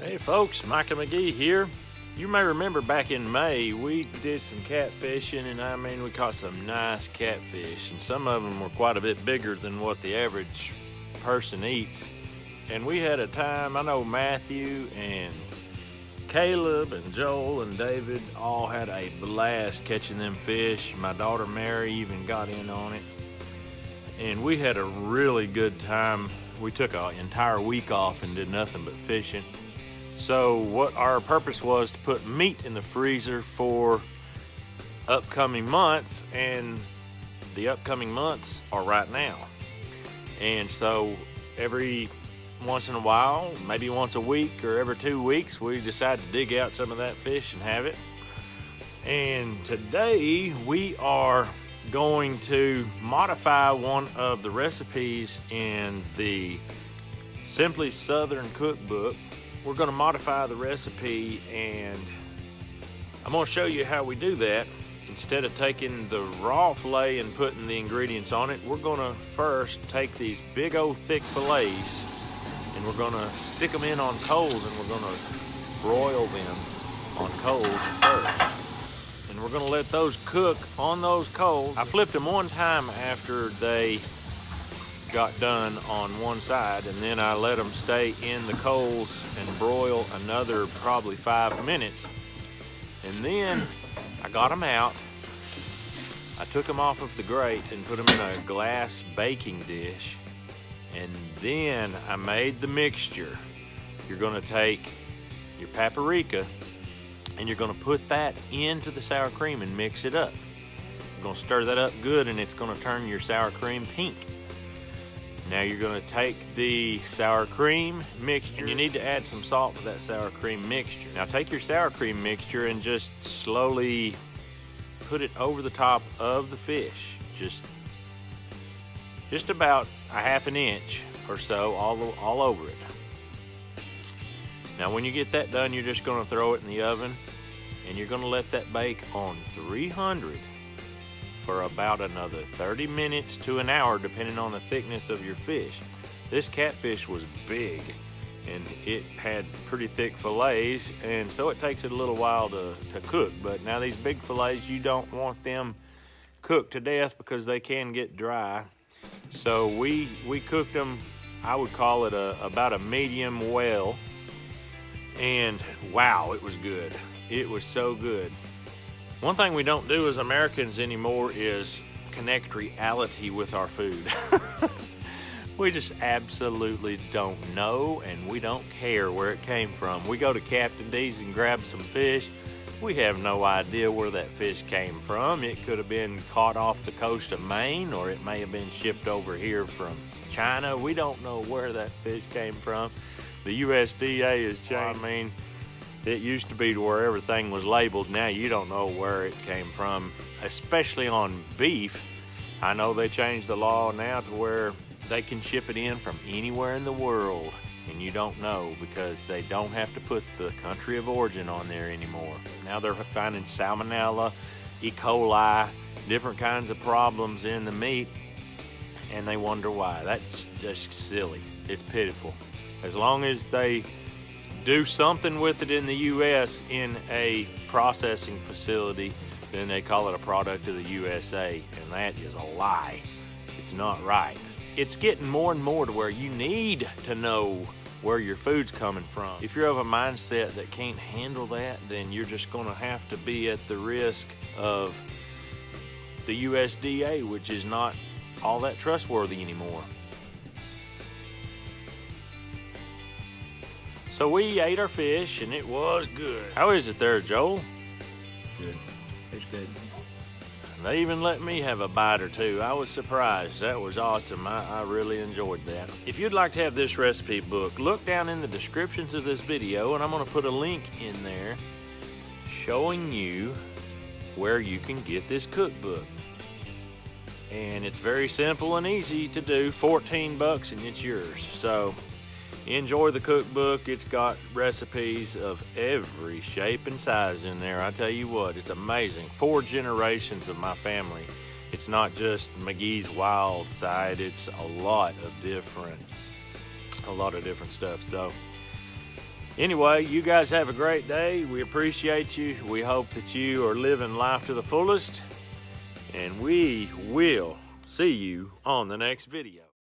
Hey folks, Micah McGee here. You may remember back in May we did some catfishing, and we caught some nice catfish, and some of them were quite a bit bigger than what the average person eats. And we had a time. I know Matthew and Caleb and Joel and David all had a blast catching them fish. My daughter Mary even got in on it, and we had a really good time. We took an entire week off and did nothing but fishing. So what our purpose was to put meat in the freezer for upcoming months, and the upcoming months are right now. And so every once in a while, maybe once a week or every 2 weeks, we decide to dig out some of that fish and have it. And today we are going to modify one of the recipes in the Simply Southern cookbook. We're going to modify the recipe, and I'm going to show you how we do that. Instead of taking the raw filet and putting the ingredients on it, we're going to first take these big old thick fillets and we're going to stick them in on coals, and we're going to broil them on coals first. And we're going to let those cook on those coals. I flipped them one time after they got done on one side, and then I let them stay in the coals and broil another probably 5 minutes. And then I got them out. I took them off of the grate and put them in a glass baking dish, and then I made the mixture. You're going to take your paprika and you're going to put that into the sour cream and mix it up. You're going to stir that up good, and it's going to turn your sour cream pink. Now you're going to take the sour cream mixture, and you need to add some salt to that sour cream mixture. Now take your sour cream mixture and just slowly put it over the top of the fish, just about a ½ inch or so all over it. Now when you get that done, you're just going to throw it in the oven, and you're going to let that bake on 300 for about another 30 minutes to an hour, depending on the thickness of your fish. This catfish was big, and it had pretty thick fillets, and so it takes it a little while to cook. But now these big fillets, you don't want them cooked to death because they can get dry. So we cooked them, I would call it about a medium well, and wow, it was good. It was so good. One thing we don't do as Americans anymore is connect reality with our food. We just absolutely don't know, and we don't care where it came from. We go to Captain D's and grab some fish. We have no idea where that fish came from. It could have been caught off the coast of Maine, or it may have been shipped over here from China. We don't know where that fish came from. The USDA has changed. It used to be to where everything was labeled. Now you don't know where it came from, especially on beef. I know they changed the law now to where they can ship it in from anywhere in the world, and you don't know because they don't have to put the country of origin on there anymore. Now they're finding salmonella, E. coli, different kinds of problems in the meat, and they wonder why. That's just silly. It's pitiful. As long as they do something with it in the U.S. in a processing facility, then they call it a product of the USA, and that is a lie. It's not right. It's getting more and more to where you need to know where your food's coming from. If you're of a mindset that can't handle that, then you're just going to have to be at the risk of the USDA, which is not all that trustworthy anymore. So we ate our fish, and it was good. How is it there, Joel? Good. It's good. They even let me have a bite or two. I was surprised. That was awesome. I really enjoyed that. If you'd like to have this recipe book, look down in the descriptions of this video, and I'm going to put a link in there showing you where you can get this cookbook. And it's very simple and easy to do. $14 and it's yours. So enjoy the cookbook. It's got recipes of every shape and size in there. I tell you what, it's amazing. 4 generations of my family. It's not just McGee's Wild Side. It's a lot of different stuff. So Anyway, you guys have a great day. We appreciate you. We hope that you are living life to the fullest. And we will see you on the next video.